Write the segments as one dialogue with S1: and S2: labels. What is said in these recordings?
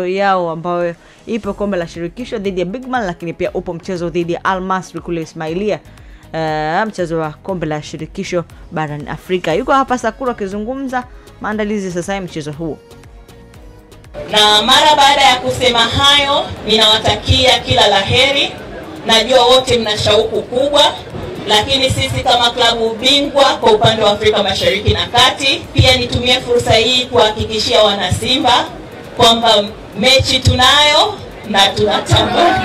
S1: yao ambayo ipo kombe la shirikisho dhidi ya Bigman, lakini pia upo mchezo dhidi ya Al Masry kule Ismailia, mchezo wa kombe la shirikisho barani Afrika. Yuko hapa Sakura akizungumza maandalizi sasa ya mchezo huo.
S2: Na mara baada ya kusema hayo, ninawatakia kila laheri. Najua wote mna shauku kubwa, lakini sisi kama klabu bingwa kwa upande wa Afrika Mashariki na Kati, pia nitumie fursa hii kuhakikishia wana Simba kwamba mechi tunayo na tunatamba.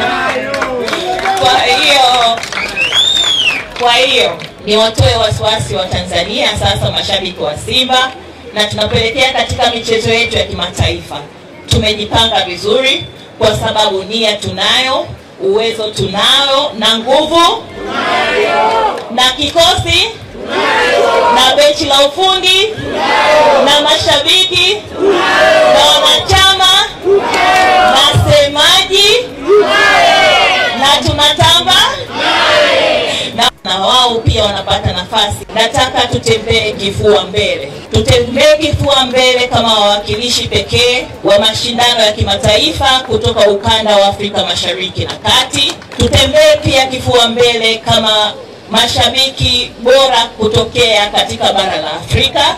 S2: Kwa hiyo ni watoe wasiwasi wa Tanzania sasa mashabiki wa Simba, na tunapelekea katika michezo yetu ya kimataifa. Tumejipanga vizuri kwa sababu nia tunayo, uwezo tunayo, na nguvu tunayo, na kikosi tunayo, na benchi la ufundi tunayo, na mashabiki tunayo, na wanachama tunayo, na semaji tunayo, na tunatamba tunayo, na wao pia wanapata nafasi. Nataka tutembee kifua mbele. Tutembee kifua mbele kama wawakilishi pekee wa mashindano ya kimataifa kutoka ukanda wa Afrika Mashariki na Kati. Tutembee pia kifua mbele kama mashabiki bora kutokea katika bara la Afrika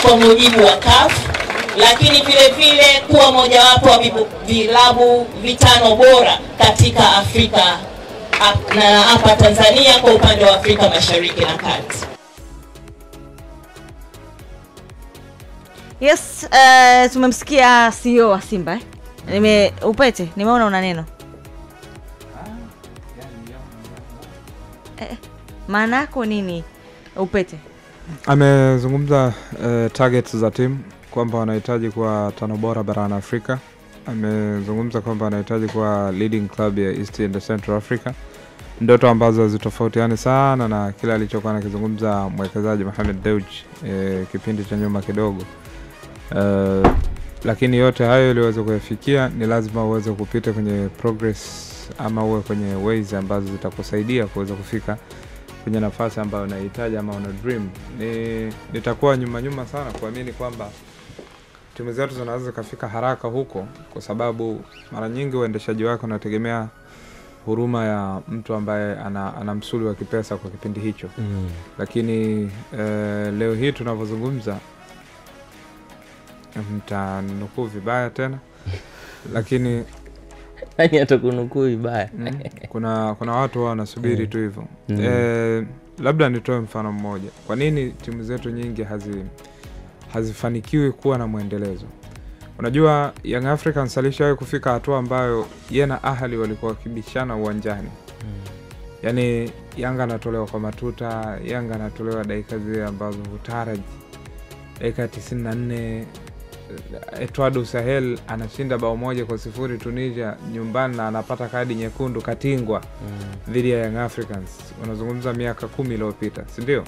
S2: kwa mujibu wa CAF, lakini vile vile kuwa mojawapo wa vilabu vitano bora katika Afrika na hapa Tanzania kwa upande wa Afrika Mashariki na Kati.
S1: Yes, tumemsikia CEO wa Simba. Upete, nimeona una neno. Maana yako nini Upete?
S3: Amezungumza targets za timu kwamba wanahitaji kuwa tano bora barani Afrika. Amezungumza kwamba wanahitaji kuwa leading club ya East and Central Africa. Ndoto ambazo zitofautiane sana na kile alichokuwa anakizungumza mwekezaji Mohamed Dewji kipindi cha nyuma kidogo. Lakini yote hayo ili uweze kuyafikia ni lazima uweze kupita kwenye progress ama uwe kwenye ways ambazo zitakusaidia kuweza kufika kwenye nafasi ambayo unahitaji ama una dream. Nitakuwa nyuma sana kuamini kwamba timu zetu zinaweza kufika haraka huko, kwa sababu mara nyingi uendeshaji wako unategemea huruma ya mtu ambaye ana msuli wa kipesa kwa kipindi hicho. Lakini leo hii tunavyozungumza, mtanukuu vibaya tena lakini
S4: nani atakunukuu vibaya?
S3: kuna watu wanasubiri tu hivyo. Labda nitoe mfano mmoja. Kwa nini timu zetu nyingi hazifanikiwi kuwa na muendelezo? Unajua Young Africans alishawahi kufika hatua ambayo yeye na Ahli walikuwa kibishana uwanjani. Yaani Yanga anatolewa kwa matuta, Yanga anatolewa dakika zile ambazo hutaraji. Dakika 94 Etwado Sahel anashinda bao 1-0 Tunisia nyumbani na anapata kadi nyekundu katingwa dhidi ya Young Africans. Unazungumza miaka 10 iliyopita, si ndio?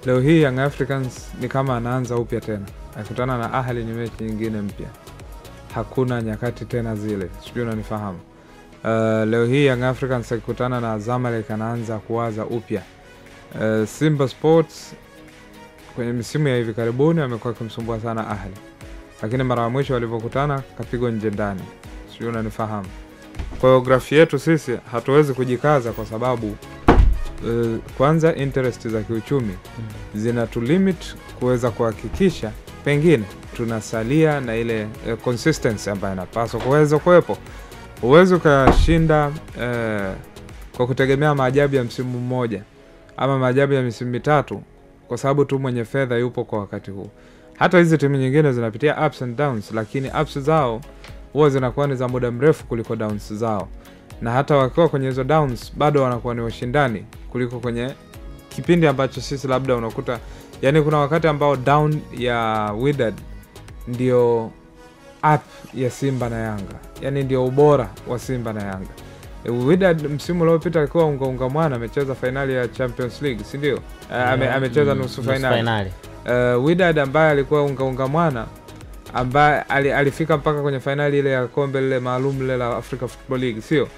S3: Leo hii Young Africans ni kama anaanza upya tena. Akutana na Ahli ni mechi nyingine mpya. Hakuna nyakati tena zile. Sijui unanifahamu. Leo hii Young Africans akutana na Zamalek anaanza kuwaza upya. Simba Sports kwenye misimu ya hivi karibuni amekuwa kumsumbua sana Ahli. Lakini mara ya mwisho walipokutana kapigwa nje ndani. Sijui unanifahamu. Kwa hiyo grafi yetu sisi hatuwezi kujikaza kwa sababu kwanza interest za kiuchumi zinatulimit kuweza kuhakikisha pengine tunasalia na ile consistency ambayo inapaswa kuweza kuwepo. Uwezo ukashinda kwa kutegemea maajabu ya msimu mmoja ama maajabu ya misimu mitatu kwa sababu tu mwenye fedha yupo kwa wakati huu. Hata hizi timu nyingine zinapitia ups and downs, lakini ups zao huwa zinakuwa ni za muda mrefu kuliko downs zao. Na hata wakiwa kwenye hizo downs bado wanakuwa ni washindani kuliko kwenye kipindi ambacho sisi labda unakuta, yani kuna wakati ambao down ya Wydad ndio up ya Simba na Yanga. Yani ndio ubora wa Simba na Yanga. Wydad msimu uliopita alikuwa unga mwana, amecheza finali ya Champions League, si ndio? Amecheza nusu finali. Wydad ambaye alikuwa unga mwana, ambaye alifika mpaka kwenye finali ile ya kombe lile maalum lile la Africa Football League, sio?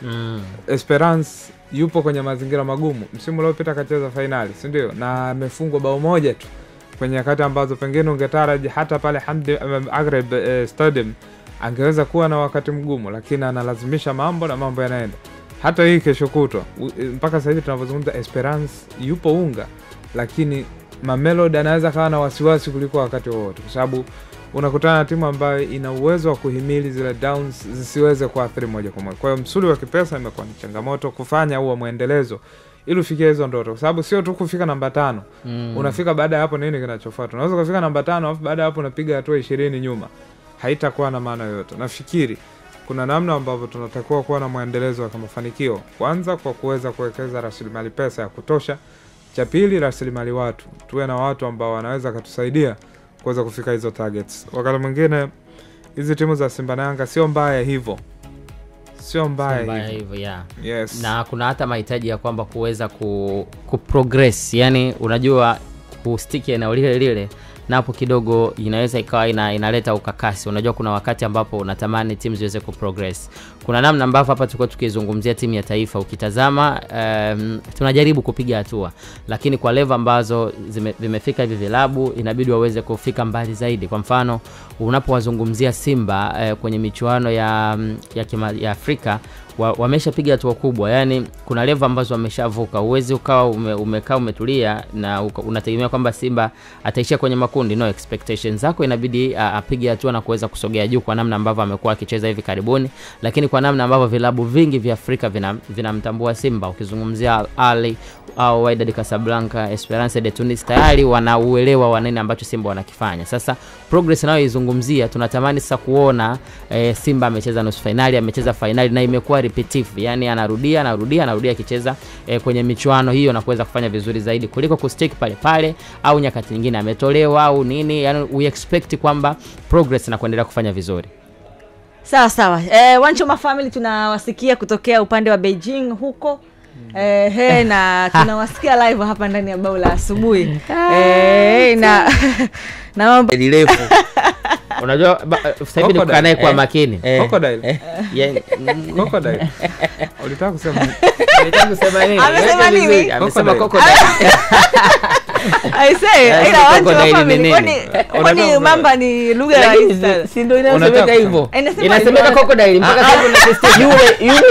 S3: Esperance yupo kwenye mazingira magumu. Msimu uliopita akacheza finali, si ndio? Na amefungwa bao moja tu kwenye wakati ambazo pengine ungetaraji hata pale Hamdi Aghreb Stadium angeweza kuwa na wakati mgumu, lakini analazimisha mambo na mambo yanaenda. Hata hii kesho kutwa mpaka sasa hivi tunavyozungumza Esperance yupo unga, lakini Mamelodi anaweza kawa na wasiwasi kuliko wakati wote, kwa sababu unakutana na timu ambayo ina uwezo wa kuhimili zile downs zisiweze kuathiri moja kwa moja. Kwa hiyo msuli wa kipesa imekuwa ni changamoto kufanya huo muendelezo ili ufikie hizo ndoto, kwa sababu sio tu kufika namba 5. Unafika baada ya hapo nini kinachofuata? Unaweza kufika namba 5 alafu baada ya hapo unapiga hatua 20 nyuma. Haitakuwa na maana yoyote. Nafikiri kuna namna ambavyo tunatakiwa kuwa na muendelezo wa mafanikio. Kwanza kwa kuweza kuwekeza rasilimali pesa ya kutosha. Cha pili, rasilimali watu. Tuwe na watu ambao wanaweza kutusaidia kuweza kufika hizo targets. Wakati mwingine hizi timu za Simba na Yanga sio mbaya hivyo. Sio mbaya hivyo,
S5: yeah.
S3: Yes.
S5: Na kuna hata mahitaji ya kwamba kuweza progress. Yani unajua kustick eneo lile na hapo kidogo inaweza ikawa inaleta ukakasi. Unajua kuna wakati ambapo unatamani timu ziweze kuprogress. Kuna namna ambavyo hapa tulikuwa tukizungumzia timu ya taifa, ukitazama tunajaribu kupiga hatua, lakini kwa level ambazo vimefika hivi vilabu inabidi waweze kufika mbali zaidi. Kwa mfano unapowazungumzia Simba kwenye michuano ya Afrika wameshapiga hatua kubwa. Yani kuna level ambazo wameshavuka. Uwezi ukawa umekaa umetulia na unategemea kwamba Simba ataishia kwenye makundi. No, expectations zako inabidi apige hatua na kuweza kusogea juu kwa namna ambavyo amekuwa akicheza hivi karibuni, lakini kwa namna ambavyo vilabu vingi vya Afrika vinamtambua Simba. Ukizungumzia Ali au Wydad Casablanca, Esperance de Tunis, tayari wanauelewa wa nini ambacho Simba wanakifanya. Sasa progress nayo izungumzia, tunatamani sasa kuona Simba amecheza nusu finali, amecheza finali na imekuwa repetitive. Yani anarudia akicheza kwenye michuano hiyo na kuweza kufanya vizuri zaidi kuliko kustick pale au nyakati nyingine ametolewa au nini. Yani we expect kwamba progress na kuendelea kufanya vizuri.
S1: Sawa. Wanchoma family tunawasikia kutokea upande wa Beijing huko. Na tunawasikia live hapa ndani ya Bao la Asubuhi. Na mambo
S5: dilefu. Unajua sasa hivi niko naye kwa makini.
S3: Crocodile. Crocodile. Ulitaka kusema
S5: nini?
S1: Amesema nini?
S5: Amesema crocodile.
S1: I say ila watu wa family kwani mamba ni lugha ya Insta.
S5: Si ndio inasemeka hivyo? Inasemeka crocodile mpaka sasa unasisitiza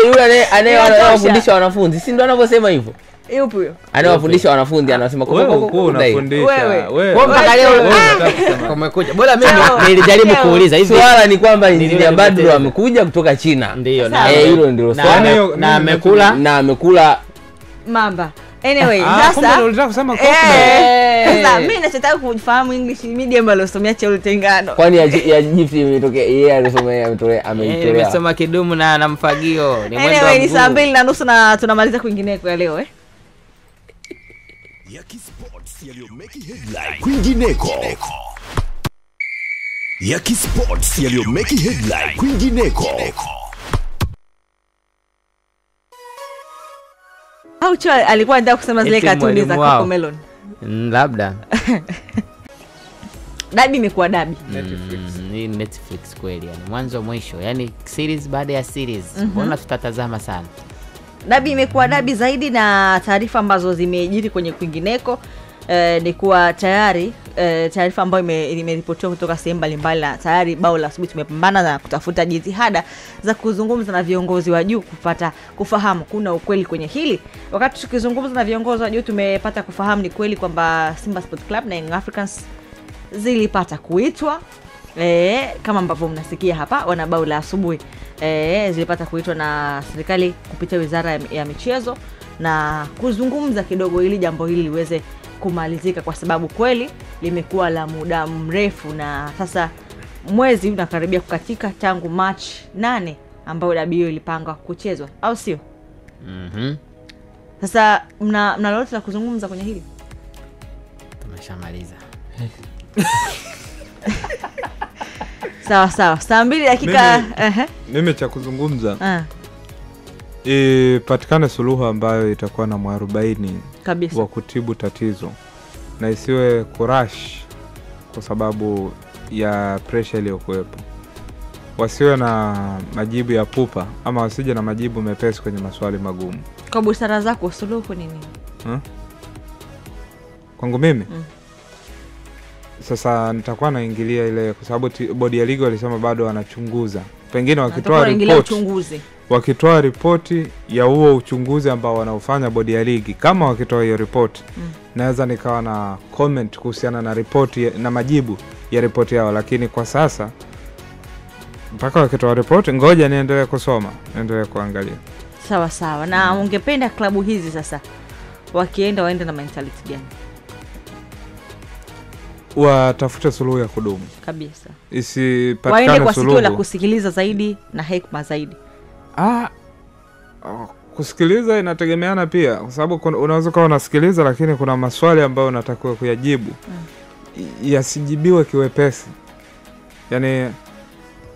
S5: yule anayewafundisha wanafunzi. Si ndio anavyosema hivyo?
S1: Yupo huyo.
S5: Anawafundisha wanafunzi anasema
S3: unafundisha.
S5: Wewe mpaka leo umekuja. Bora mimi nilijaribu kuuliza hivi. Swala ni kwamba Injinia Badru amekuja kutoka China. Ndio. Hilo ndio swali. Na amekula
S1: mamba. Anyway,
S3: sasa unataka kusema crocodile.
S1: Sasa mimi nachotaka kufahamu English medium alosomea cha Ulitengano.
S5: Kwani ya gift imetokea yeye alisomea ameitolea. Amesoma kidumu na mfagio.
S1: Ni mwendo wa. Anyway, ni 2:30 na tunamaliza kwingineko ya leo
S6: Yaki Sports yaliyomeki headline kwingineko. Yaki Sports yaliyomeki headline kwingineko.
S1: Aucho alikuwa anataka kusema zile katuni za Coco Melon.
S5: Labda.
S1: Dabi imekuwa dabi.
S5: Ni Netflix kweli yani. Mwanzo mwisho. Yani series baada ya series. Mbona tutatazama sana.
S1: Dabi imekuwa dabi zaidi, na taarifa ambazo zimejiri kwenye kwingineko ni kuwa tayari taarifa ambayo imeripotiwa kutoka sehemu mbalimbali, na tayari Bao la Asubuhi tumepambana na kutafuta jitihada za kuzungumza na viongozi wa juu kupata kufahamu kuna ukweli kwenye hili. Wakati tukizungumza na viongozi wa juu tumepata kufahamu ni kweli kwamba Simba Sports Club na Young Africans zilipata kuitwa kama ambavyo mnasikia hapa wana Bao la Asubuhi. Zilipata kuitwa na serikali kupitia Wizara ya Michezo na kuzungumza kidogo ili jambo hili liweze kumalizika, kwa sababu kweli limekuwa la muda mrefu, na sasa mwezi unakaribia kukatika tangu March 8 ambao dabi hiyo ilipangwa kuchezwa, au sio? Sasa mna lolote la kuzungumza kwenye hili?
S5: Tumeshamaliza.
S1: Sawa. 2 dakika.
S3: Mimi cha kuzungumza. Patikane suluhu ambayo itakuwa na mwarobaini
S1: kabisa
S3: wa kutibu tatizo, na isiwe kurash kwa sababu ya pressure iliyokuwepo. Wasiwe na majibu ya pupa ama wasije na majibu mepesi kwenye maswali magumu.
S1: Kwa busara zako suluhu ni nini?
S3: Kwangu mimi sasa nitakuwa naingilia ile kwa sababu bodi ya ligi walisema bado wanachunguza. Pengine wakitoa ripoti ya huo uchunguzi ambao wanaofanya bodi ya ligi, kama wakitoa hiyo ripoti naweza nikawa na comment kuhusiana na ripoti na majibu ya ripoti yao, lakini kwa sasa mpaka wakitoa ripoti ngoja niendelee kusoma, niendelee kuangalia.
S1: Sawa sawa. Na ungependa klabu hizi sasa wakienda waende na mentality gani?
S3: Watafute suluhu ya kudumu
S1: kabisa,
S3: isipatikane
S1: suluhu kwa sikio la
S3: kusikiliza
S1: zaidi na hekima zaidi.
S3: Kusikiliza inategemeana pia, kwa sababu unaweza kuwa unasikiliza lakini kuna maswali ambayo unatakiwa kuyajibu yasijibiwe kiwepesi. Yani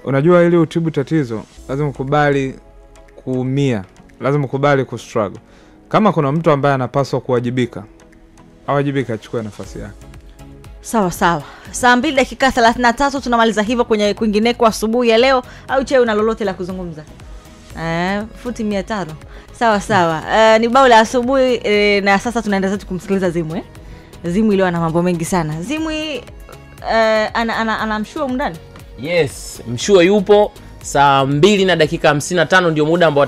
S3: unajua ili utibu tatizo lazima ukubali kuumia, lazima ukubali kustruggle. Kama kuna mtu ambaye anapaswa kuwajibika, awajibika, achukue nafasi yake.
S1: Sawa sawa. Saa 2:33 tunamaliza hivyo kwenye kwingineko asubuhi ya leo. Au che una lolote la kuzungumza? Futi 500. Sawa sawa. Ni bao la asubuhi na sasa tunaenda zetu kumsikiliza Zimu. Zimu ile ana mambo mengi sana. Zimu ana mshua ndani?
S4: Yes, mshua yupo. Saa 2:55 ndio muda ambao